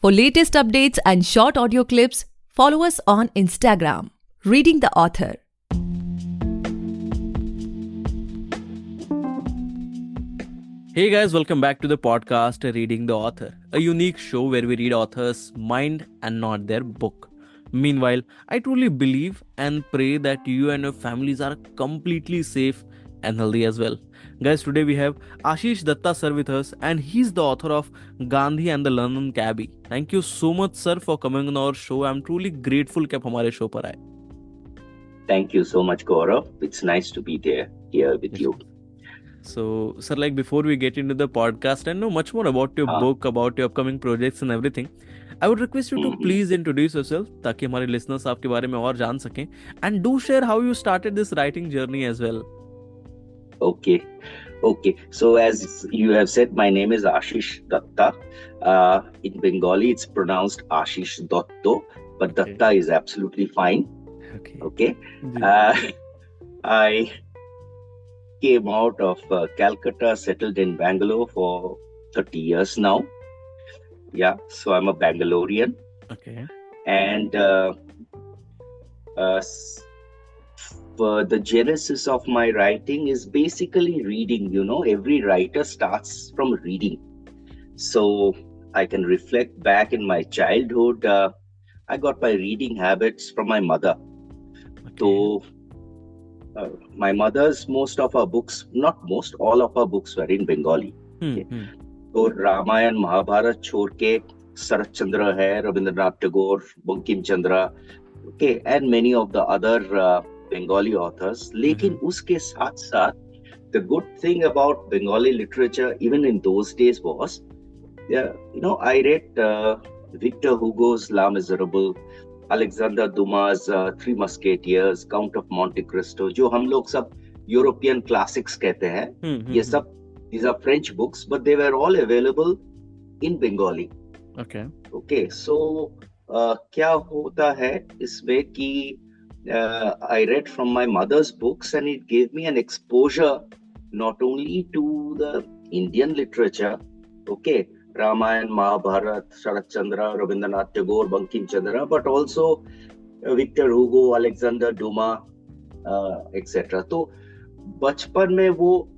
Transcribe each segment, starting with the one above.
For latest updates and short audio clips, follow us on Instagram, Reading the Author. Hey guys, welcome back to the podcast Reading the Author, a unique show where we read authors' mind and not their book. Meanwhile, I truly believe and pray that you and your families are completely safe and healthy as well. Guys, today we have Ashis Dutta sir with us, and he's the author of Gandhi and the London Cabbie. Thank you so much sir for coming on our show. I'm truly grateful कि आप हमारे show पर आए. Thank you so much, Gaurav. It's nice to be here with you. So, sir, like before we get into the podcast and know much more about your book, about your upcoming projects and everything, I would request you to please introduce yourself ताकि हमारे listeners आपके बारे में और जान सकें, and do share how you started this writing journey as well. Okay. So as you have said, my name is Ashis Dutta. In Bengali, it's pronounced Ashis Dotto, but Okay. Datta is absolutely fine. Okay. Ji. I came out of Calcutta, settled in Bangalore for 30 years now. Yeah, so I'm a Bangalorean. Okay. And the genesis of my writing is basically reading. You know, every writer starts from reading. So I can reflect back in my childhood. I got my reading habits from my mother. So my mother's most of her books, not most, all of her books were in Bengali. तो रामायण महाभारत छोड़ के शरत चंद्र है, Rabindranath Tagore, Bankim Chandra, okay, and many of the other Bengali authors. लेकिन उसके साथ साथ the good thing about Bengali literature even in those days was, I read Victor Hugo's La Miserable, Alexander Dumas Three Musketeers, Count of Monte Cristo, जो हम लोग सब European classics कहते हैं. ये सब these are French books, but they were all available in Bengali. Okay. So क्या होता है इसमें कि I read from my mother's books, and it gave me an exposure not only to the Indian literature, okay, Ramayana, Mahabharata, Sharat Chandra, Rabindranath Tagore, Bankim Chandra, but also Victor Hugo, Alexander Dumas, etc. तो बचपन में वो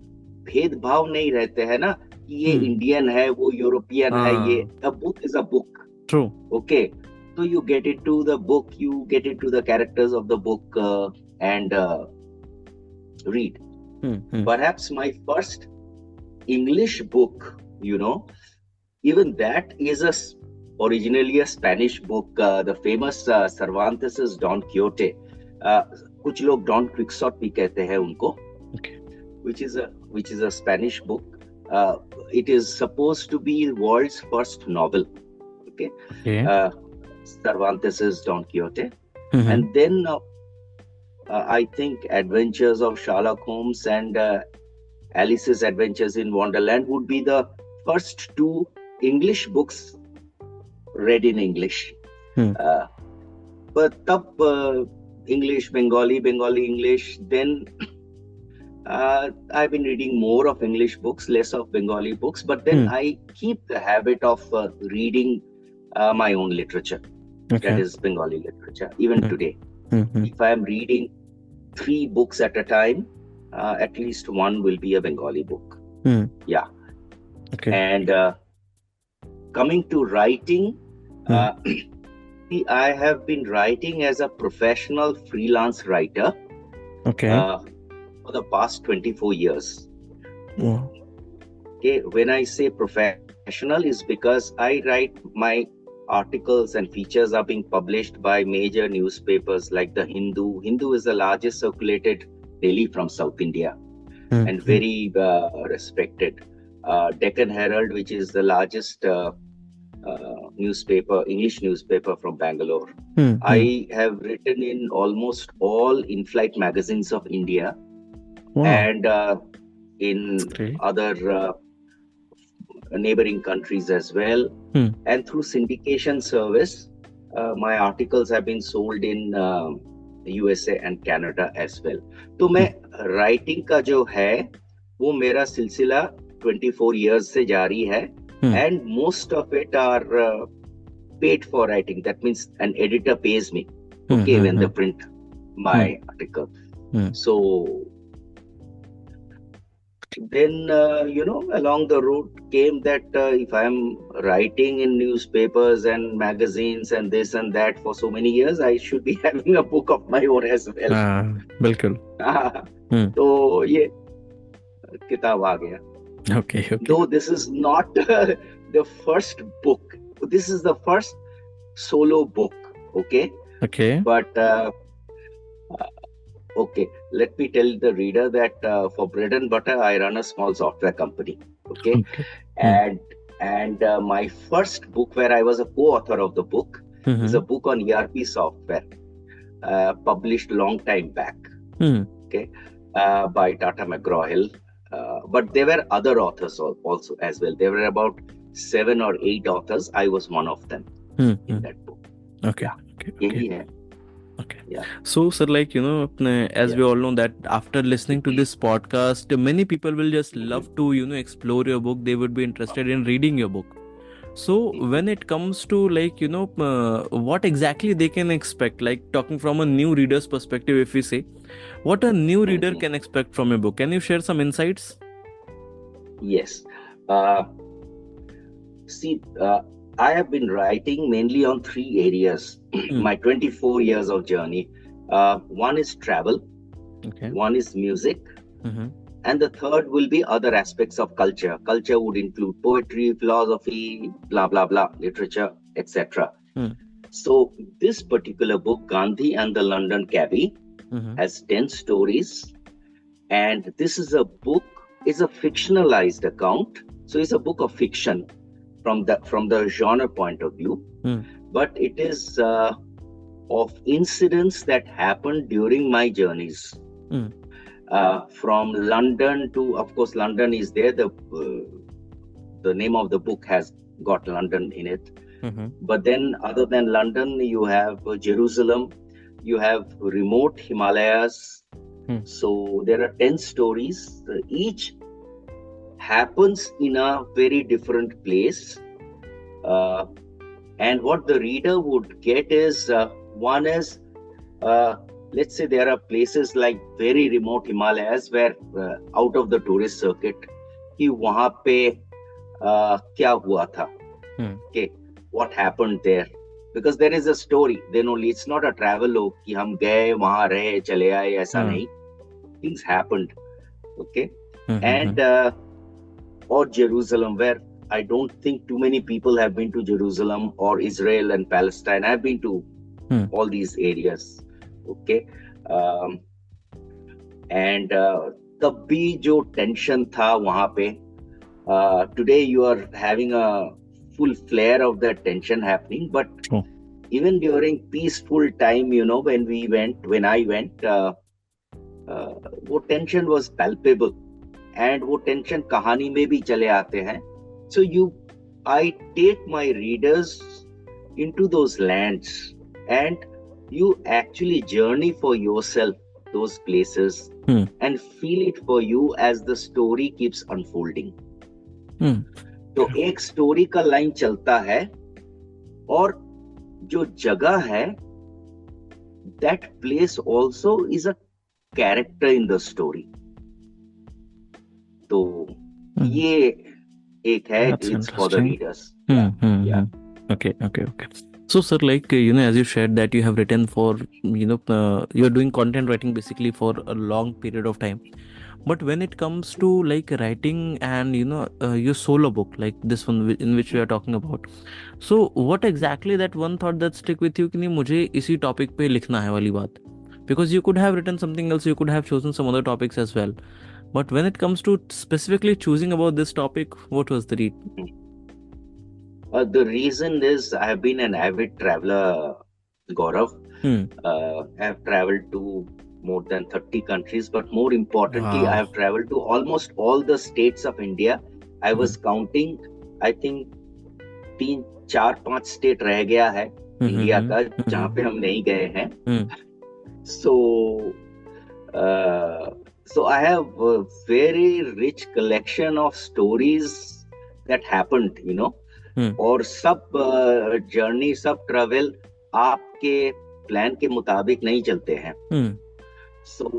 भेदभाव नहीं रहते हैं ना कि ये इंडियन है, वो यूरोपियन है, ये a book is a book. True. Okay. So you get into the book, you get into the characters of the book and read. Perhaps my first English book, even that is originally a Spanish book, the famous Cervantes' Don Quixote. कुछ लोग Don Quixote भी कहते हैं उनको. Okay. Which is a Spanish book. It is supposed to be the world's first novel. Okay. Cervantes' Don Quixote. And then I think Adventures of Sherlock Holmes and Alice's Adventures in Wonderland would be the first two English books read in English. But tab English, Bengali, English, then I've been reading more of English books, less of Bengali books, but then I keep the habit of reading my own literature. That is Bengali literature, even today. If I'm reading 3 books at a time, at least one will be a Bengali book. Yeah. Okay. And coming to writing, I have been writing as a professional freelance writer for the past 24 years. Wow. Okay, when I say professional is because I write my articles and features are being published by major newspapers like the Hindu. Hindu is the largest circulated daily from South India and very respected. Deccan Herald, which is the largest English newspaper from Bangalore. I have written in almost all in-flight magazines of India. Wow. And in other neighboring countries as well. And through syndication service, my articles have been sold in USA and Canada as well. तो मैं writing का जो है वो मेरा सिलसिला 24 years से जारी है. And most of it are paid for writing. That means an editor pays me, Hmm. okay, when they Hmm. print Hmm. my article. Hmm. So then, along the road came that if I'm writing in newspapers and magazines and this and that for so many years, I should be having a book of my own as well. बिल्कुल. Hmm. तो ये किताब आ गया. Okay. Okay. Though this is not the first book, this is the first solo book, okay? Okay. But okay, let me tell the reader that for bread and butter, I run a small software company, okay? Okay. And my first book, where I was a co-author of the book, is a book on ERP software, published long time back, okay, by Tata McGraw-Hill. But there were other authors also as well. There were about 7 or 8 authors. I was one of them in that book. Okay. Yeah. Okay. यही है. Okay. Yeah. So, sir, like, as Yeah. we all know that after listening to this podcast, many people will just love to, explore your book. They would be interested in reading your book. So, when it comes to like, what exactly they can expect, like talking from a new reader's perspective, if we say, what a new reader can expect from a book. Can you share some insights? Yes. See, I have been writing mainly on 3 areas. My 24 years of journey. One is travel, Okay. one is music, and the third will be other aspects of culture. Culture would include poetry, philosophy, blah, blah, blah, literature, etc. So this particular book, Gandhi and the London Cabbie, has 10 stories. And this is a book, is a fictionalized account. So it's a book of fiction from the genre point of view. But it is of incidents that happened during my journeys. From London to, of course, London is there. The name of the book has got London in it. But then other than London, you have Jerusalem, you have remote Himalayas. So there are 10 stories. Each happens in a very different place. And what the reader would get is, one is, let's say there are places like very remote Himalayas where out of the tourist circuit, कि वहाँ पे क्या हुआ था, okay, what happened there, because there is a story. Then only, it's not a travel कि हम गए वहाँ रहे चले आए, ऐसा नहीं. Things happened, okay. And or Jerusalem, where I don't think too many people have been to Jerusalem, or Israel and Palestine. I've been to all these areas, okay. And तब भी जो tension था वहाँ पे, today you are having a full flare of that tension happening. But even during peaceful time, when I went, वो tension was palpable, and वो tension कहानी में भी चले आते हैं. So I take my readers into those lands, and you actually journey for yourself those places and feel it for you as the story keeps unfolding. तो एक story का लाइन चलता है, और जो जगह है, that place also is a character in the story. तो ये एक है, it's for the readers. Yeah. Okay. So, sir, like, as you shared that you have written for, you're doing content writing basically for a long period of time. But when it comes to like writing and, your solo book, like this one in which we are talking about. So, what exactly that one thought that stick with you कि नहीं मुझे इसी topic पे लिखना है वाली बात? Because you could have written something else, you could have chosen some other topics as well. But when it comes to specifically choosing about this topic, what was the reason? The reason is I have been an avid traveler, Gaurav. I have traveled to more than 30 countries, but more importantly, Wow. I have traveled to almost all the states of India. I was counting, I think 3, 4, 5 state रह गया है India का जहाँ पे हम नहीं गए हैं. So I have a very rich collection of stories that happened, और सब जर्नी, सब ट्रेवल आपके प्लान के मुताबिक नहीं चलते हैं. So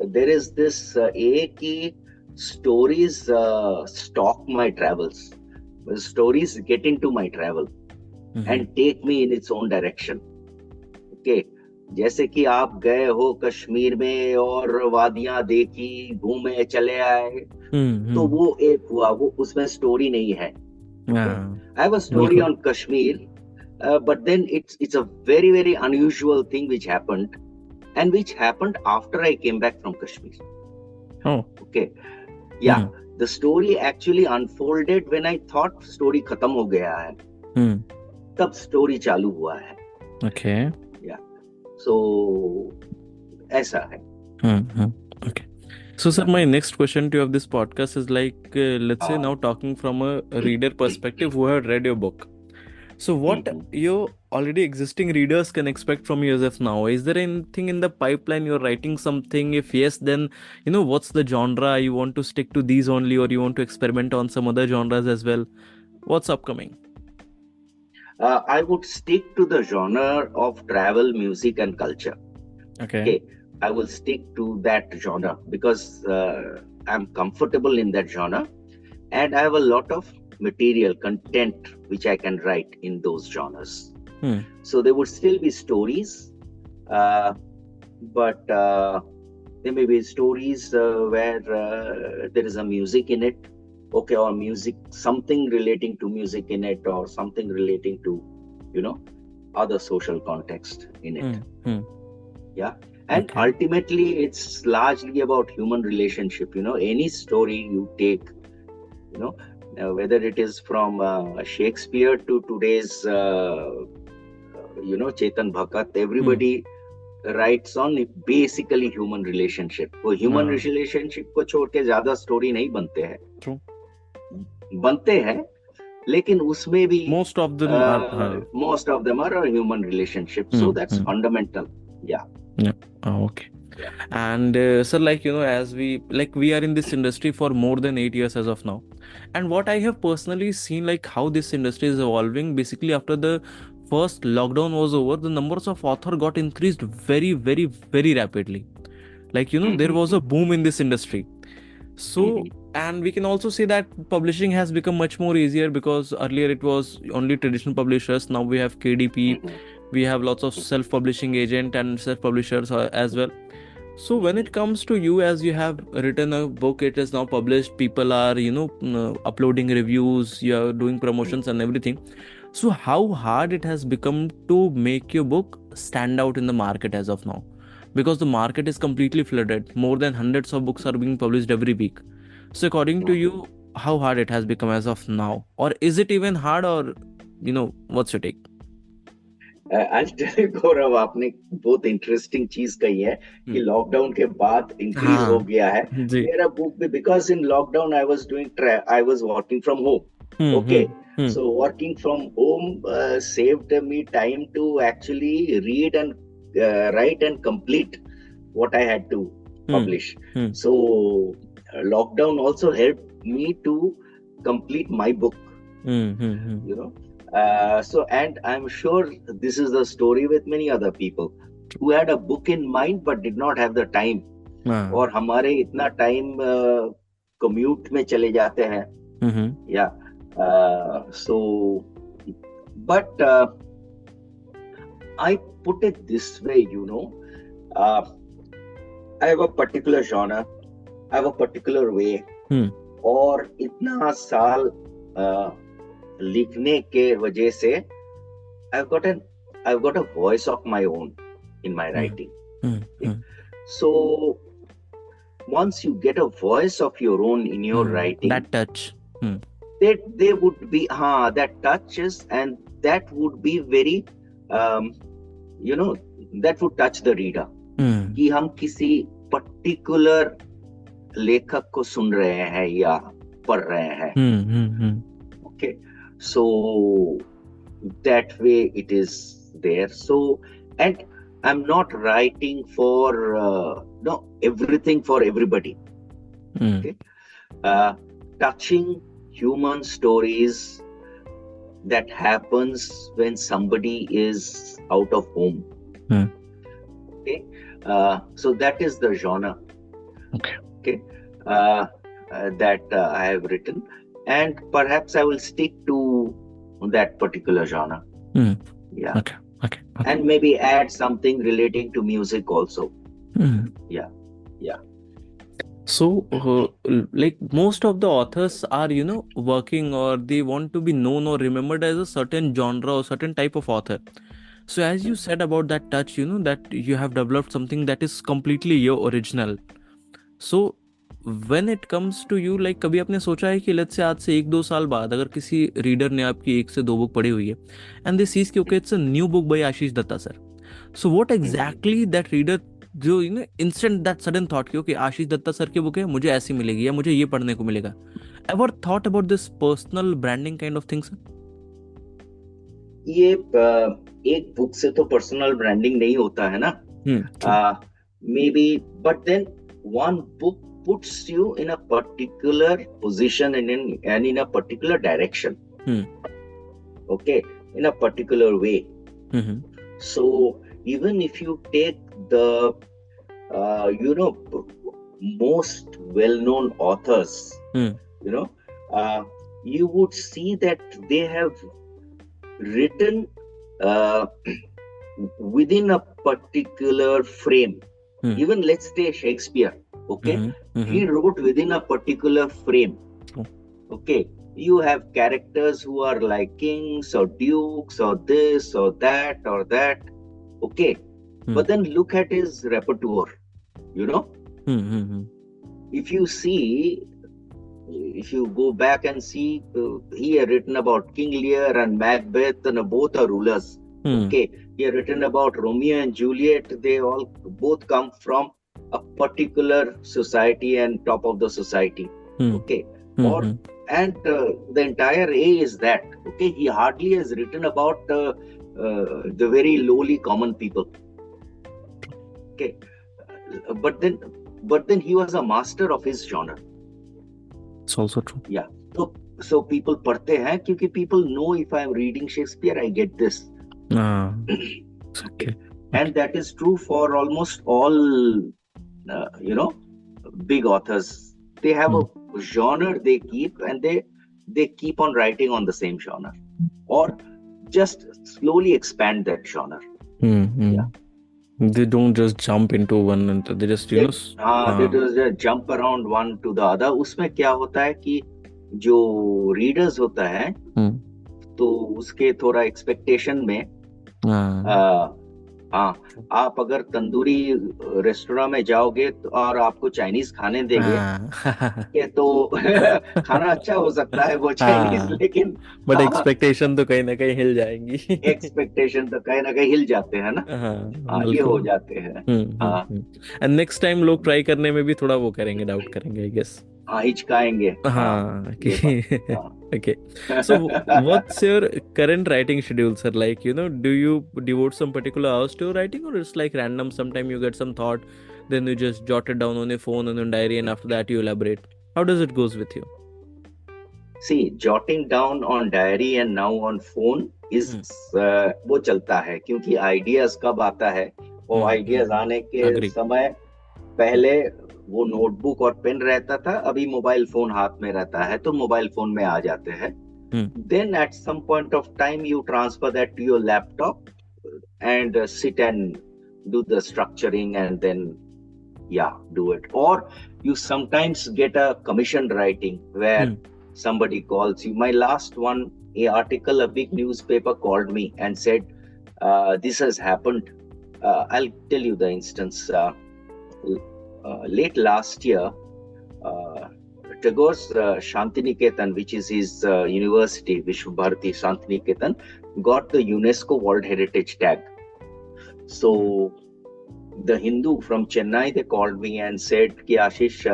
there is this कि stories stalk my travels. Stories get into my travel and take me in its own direction. Okay. जैसे कि आप गए हो कश्मीर में और वादियां देखी, घूमे, चले आए, तो वो एक हुआ, वो उसमें स्टोरी नहीं है. I have a story on Kashmir, but then it's a very very unusual thing which happened, and which happened after I came back from Kashmir. Oh. Okay. Yeah. The story actually unfolded when I thought story खत्म हो गया है. तब story चालू हुआ है. Okay. Yeah. So ऐसा है. Okay. So, sir, my next question to you of this podcast is like, let's say now talking from a reader perspective who had read your book. So, what your already existing readers can expect from you as of now? Is there anything in the pipeline you're writing something? If yes, then, what's the genre? You want to stick to these only, or you want to experiment on some other genres as well? What's upcoming? I would stick to the genre of travel, music, and culture. Okay. I will stick to that genre because I'm comfortable in that genre, and I have a lot of material, content which I can write in those genres. So there would still be stories, but there may be stories where there is a music in it. Okay, or music, something relating to music in it, or something relating to, other social context in it. Yeah. And ultimately, it's largely about human relationship. Any story you take, whether it is from Shakespeare to today's, Chetan Bhagat, everybody writes on basically human relationship. वो human relationship को छोड़ के ज्यादा story नहीं बनते हैं. True. बनते हैं, लेकिन उसमें भी most of them are a human relationship. So that's fundamental. Yeah. Okay. Yeah. And sir, as we are in this industry for more than 8 years as of now, and what I have personally seen, how this industry is evolving, basically after the first lockdown was over, the numbers of author got increased very very very rapidly. There was a boom in this industry. So and we can also say that publishing has become much more easier, because earlier it was only traditional publishers. Now we have KDP, we have lots of self-publishing agent and self-publishers as well. So when it comes to you, as you have written a book, it is now published, people are uploading reviews, you are doing promotions and everything. So how hard it has become to make your book stand out in the market as of now? Because the market is completely flooded. More than hundreds of books are being published every week. So according to you, how hard it has become as of now? Or is it even hard, or what's your take? I'll tell you, Gaurav, आपने बहुत interesting चीज कही है कि lockdown के बाद increase हो गया है मेरा बुक भी, because in lockdown I was working from home. Okay. So working from home saved me time to actually read and write and complete what I had to publish. So lockdown also helped me to complete my book. So, and I'm sure this is the story with many other people who had a book in mind but did not have the time. और हमारे इतना time commute में चले जाते हैं. Yeah. So, but I put it this way, I have a particular genre, I have a particular way, और इतना साल लिखने के वजह से I've got a voice of my own in my writing. So once you get a voice of your own in your writing, that touch, they would be that touches, and that would be very that would touch the reader. कि हम किसी particular लेखक को सुन रहे हैं या पढ़ रहे हैं. Okay. So that way it is there. So, and I'm not writing for everything for everybody. Okay. Touching human stories that happens when somebody is out of home. Okay, so that is the genre. Okay, that I have written, and perhaps I will stick to that particular genre. Yeah. Okay. And maybe add something relating to music also. Yeah. So, like most of the authors are, working or they want to be known or remembered as a certain genre or certain type of author. So, as you said about that touch, that you have developed something that is completely your original. So, when it comes to you, like कभी आपने सोचा है कि let's say आज से 1-2 साल बाद अगर किसी रीडर ने आपकी 1 से 2 बुक पढ़ी हुई है and they sees कि okay it's a new book by Ashish Datta sir. So what exactly that reader जो instant that sudden thought कि okay आशीष दत्ता सर की बुक है मुझे ऐसी मिलेगी या मुझे ये पढ़ने को मिलेगा. Ever thought about this personal branding kind of things? ये एक बुक से तो पर्सनल ब्रांडिंग नहीं होता है ना. Maybe, but then one book puts you in a particular position and in a particular direction. Okay, in a particular way. So even if you take the most well-known authors, you would see that they have written within a particular frame. Even let's say Shakespeare, okay, he wrote within a particular frame. Okay, you have characters who are like kings or dukes or this or that or that. Okay, but then look at his repertoire. If you see, if you go back and see, he had written about King Lear and Macbeth, and both are rulers. Okay, he had written about Romeo and Juliet. They all both come from a particular society and top of the society. Okay, and the entire A is that. Okay, he hardly has written about the very lowly common people. Okay, but then he was a master of his genre. It's also true. Yeah. So people पढ़ते हैं क्योंकि people know if I am reading Shakespeare, I get this. Okay. And that is true for almost all, big authors. They have a genre they keep, and they keep on writing on the same genre, or just slowly expand that genre. Yeah. They don't just jump into one and they just they just jump around one to the other. उसमें क्या होता है कि जो readers होता है तो उसके थोड़ा expectation में आप अगर तंदूरी रेस्टोरेंट में जाओगे और आपको चाइनीज खाने देंगे तो खाना अच्छा हो सकता है वो चाइनीज, लेकिन बट एक्सपेक्टेशन तो कहीं ना कहीं हिल जाएंगी. एक्सपेक्टेशन तो कहीं ना कहीं हिल जाते हैं ना. ये हो जाते हैं. एंड नेक्स्ट टाइम लोग ट्राई करने में भी थोड़ा वो करेंगे, डाउट करेंगे आई गेस. हिचकाएंगे. Okay. So what's your current writing schedule, sir? Like, do you devote some particular hours to writing, or it's like random? Sometime you get some thought, then you just jot it down on your phone and on diary, and after that you elaborate. How does it goes with you? See, jotting down on diary and now on phone is वो चलता है क्योंकि ideas कब आता है, वो ideas आने के समय पहले वो नोटबुक और पेन रहता था, अभी मोबाइल फोन हाथ में रहता है तो मोबाइल फोन में आ जाते हैं. Then at some point of time you transfer that to your laptop and sit and do the structuring and then do it. Or you sometimes get a commissioned writing where somebody calls you. My last one, a big newspaper called me and said, this has happened. I'll tell you the instance. Late last year, Tagore's Shantiniketan, which is his university, Vishwabharati Shantiniketan, got the UNESCO World Heritage tag. So the Hindu from Chennai, they called me and said, Ki Ashish,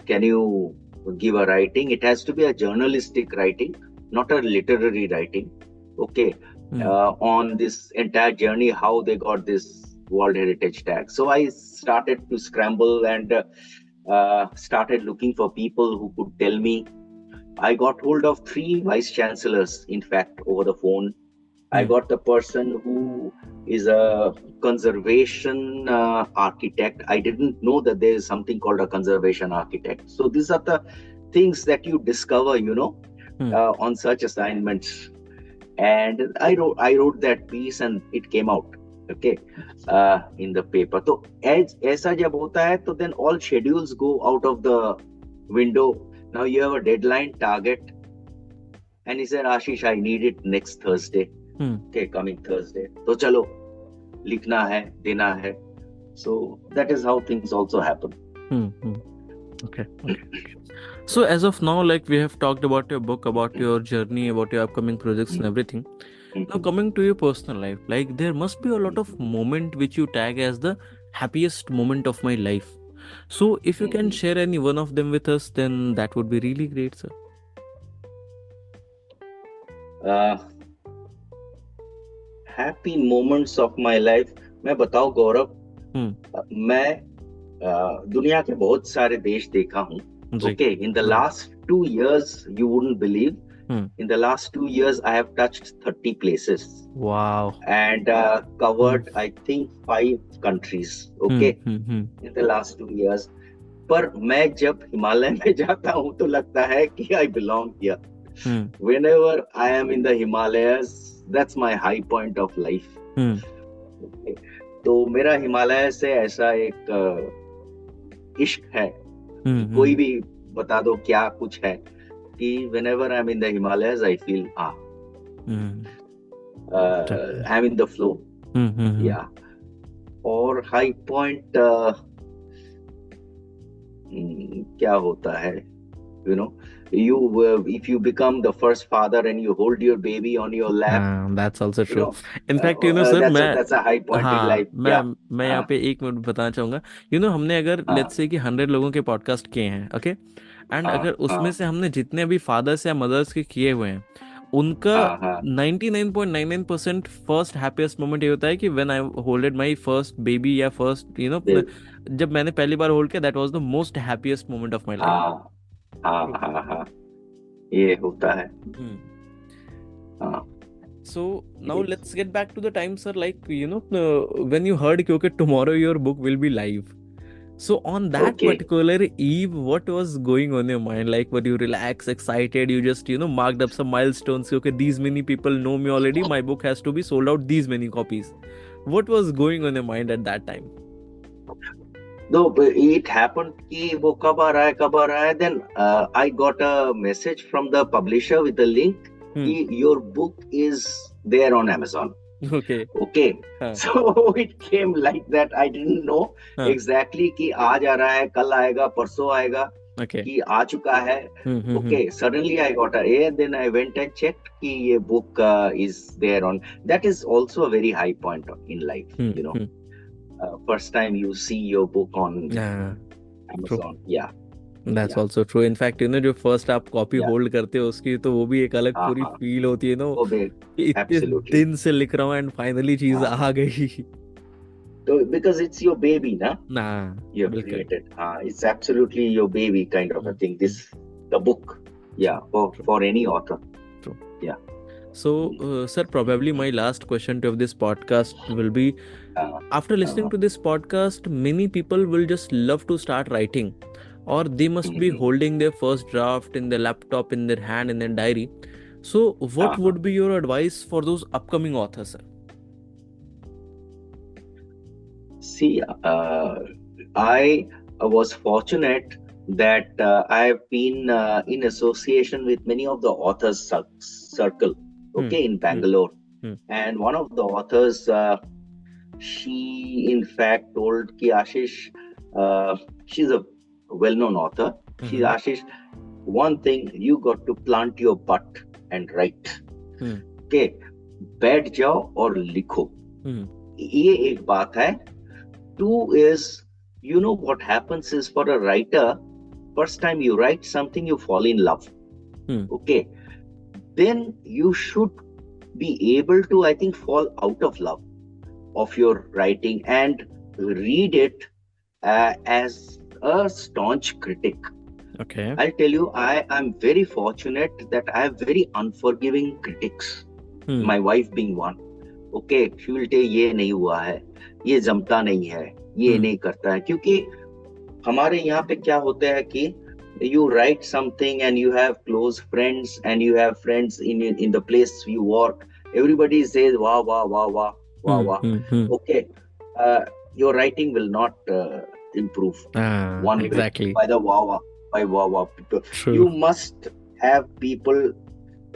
can you give a writing? It has to be a journalistic writing, not a literary writing. Okay. On this entire journey, how they got this World Heritage tag. So I started to scramble and started looking for people who could tell me. I got hold of 3 vice chancellors, in fact, over the phone. I got the person who is a conservation architect. I didn't know that there is something called a conservation architect. So these are the things that you discover, on such assignments. And I wrote that piece and it came out, okay, in the paper. So ऐसा जब होता है, तो then all schedules go out of the window. Now you have a deadline target, and he said, Ashish, I need it next Thursday. Okay, coming Thursday. So chalo, लिखना है, देना है. So that is how things also happen. Okay. So as of now, like we have talked about your book, about your journey, about your upcoming projects and everything. Now coming to your personal life, like there must be a lot of moment which you tag as the happiest moment of my life. So if you can share any one of them with us, then that would be really great, sir. Happy moments of my life. मैं बताऊं गौरव, मैं दुनिया के बहुत सारे देश देखा हूँ. Okay, in the last 2 years, you wouldn't believe, in the last 2 years, I have touched 30 places. Wow. And covered, I think, 5 countries. Okay, in the last 2 years. पर मैं जब हिमालय में जाता हूँ तो लगता है कि I belong here. Whenever I am in the Himalayas, that's my high point of life. Okay. तो मेरा हिमालय से ऐसा एक इश्क है, कोई भी बता दो क्या कुछ है, कि whenever I'm in the Himalayas, I feel I'm in the flow. Yeah. और high point क्या होता है, if you become the first father and you hold your baby on your lap, that's also true. In fact, sir, that's a high point in life. मैं यहाँ पे 1 minute बताना चाहूंगा. हमने अगर लेट्स से कि 100 लोगों के पॉडकास्ट किए हैं, ओके, एंड अगर उसमें से हमने जितने भी फादर्स या मदर्स के किए हुए हैं, उनका 99.99% फर्स्ट हैप्पीएस्ट मोमेंट ये होता है कि when I holded my first baby या फर्स्ट जब मैंने पहली बार होल्ड किया, that was the most happiest moment of my life. ये होता है. So now let's get back to the time, sir, like when you heard कि okay, tomorrow your book will be live. So on that particular eve, what was going on in your mind? Like, were you relaxed, excited? You just marked up some milestones. Okay, these many people know me already. My book has to be sold out these many copies. What was going on in your mind at that time? No, it happened कि वो कब आ रहा है. Then I got a message from the publisher with a link. Your book is there on Amazon. Okay. So it came like that. I didn't know exactly कि आज आ रहा है, कल आएगा, परसों आएगा, कि आ चुका है. Okay. Suddenly I got then I went and checked कि ये book is there on. That is also a very high point in life. First time you see your book on Amazon. True. Yeah. That's also true. In fact, जो first आप copy hold करते हो उसकी, तो वो भी एक अलग पूरी फील होती है कि इतने दिन से लिख रहा हूँ एंड फाइनली चीज आ गई. So because it's your baby, you have created. It's absolutely your baby kind of a thing. The book, for any author. True. Yeah. So, sir, probably my last question to this podcast will be: after listening to this podcast, many people will just love to start writing, or they must be holding their first draft in their laptop, in their hand, in their diary. So, what would be your advice for those upcoming authors, sir? See, I was fortunate that I have been in association with many of the authors circle, in Bangalore. And one of the authors, she in fact told ki Ashish, she's a well-known author. She's Ashish, one thing, you got to plant your butt and write. Okay, बैठ जाओ और लिखो. ये एक बात है. 2 is, what happens is, for a writer, first time you write something, you fall in love. Okay, then you should be able to, I think, fall out of love of your writing and read it as a staunch critic. Okay. I'll tell you, I am very fortunate that I have very unforgiving critics. My wife being one. Okay, she will say ये नहीं हुआ है, ये जमता नहीं है, ये नहीं करता है. क्योंकि हमारे यहाँ पे क्या होता है कि you write something and you have close friends and you have friends in the place you work. Everybody says wow, wow, wow, wow, wow, wow. Okay, your writing will not improve. One Exactly. by the wow, wow, by wow, wow people. True. You must have people,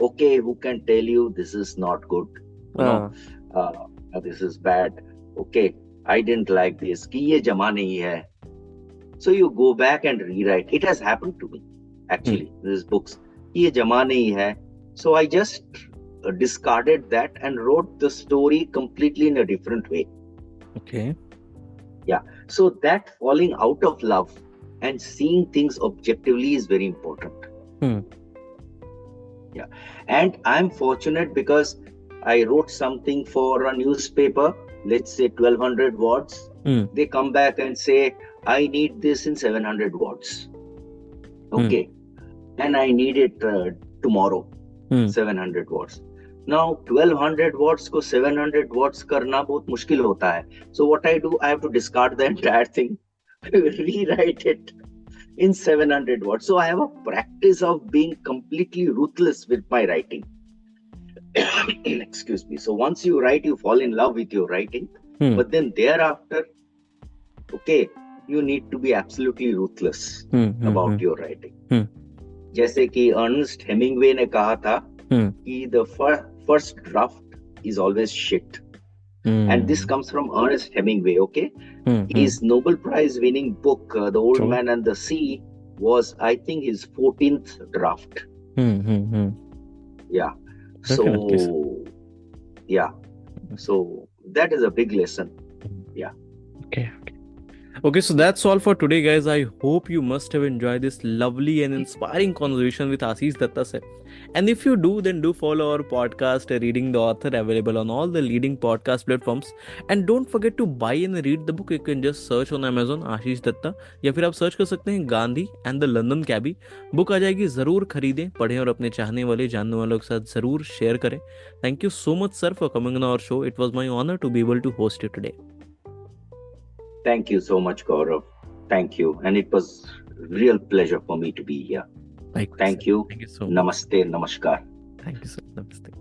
okay, who can tell you this is not good. This is bad. Okay, I didn't like this. कि ये जमा नहीं है. So you go back and rewrite. It has happened to me, actually, these books. ये जमा नहीं है. So I just discarded that and wrote the story completely in a different way. Okay. Yeah. So that falling out of love and seeing things objectively is very important. Yeah. And I'm fortunate because I wrote something for a newspaper, let's say 1200 words. They come back and say, I need this in 700 words. Okay. And I need it tomorrow, 700 words. Now, 1200 words को 700 words करना बहुत मुश्किल होता है. So what I do, I have to discard the entire thing, rewrite it in 700 words. So I have a practice of being completely ruthless with my writing. Excuse me. So once you write, you fall in love with your writing. But then thereafter, okay, you need to be absolutely ruthless about your writing. जैसे कि Ernest Hemingway ने कहा था कि the first draft is always shit. And this comes from Ernest Hemingway, okay? His Nobel Prize winning book, The Old Man and the Sea, was, I think, his 14th draft. Yeah. Definitely. So, yeah. So, that is a big lesson. Yeah. Okay, so that's all for today, guys. I hope you must have enjoyed this lovely and inspiring conversation with Ashis Dutta sir. And if you do, then do follow our podcast, Reading the Author, available on all the leading podcast platforms. And don't forget to buy and read the book. You can just search on Amazon, Ashis Datta, या फिर आप search कर सकते हैं Gandhi and the London cabbie. Book आ जाएगी, ज़रूर खरीदें, पढ़ें और अपने चाहने वाले, जानने वालों के साथ ज़रूर शेयर करें. Thank you so much, sir, for coming on our show. It was my honor to be able to host you today. Thank you so much, Gaurav. Thank you. And it was real pleasure for me to be here. Likewise, Thank you. Thank you so much. Namaste, namaskar. Thank you, sir. Namaste.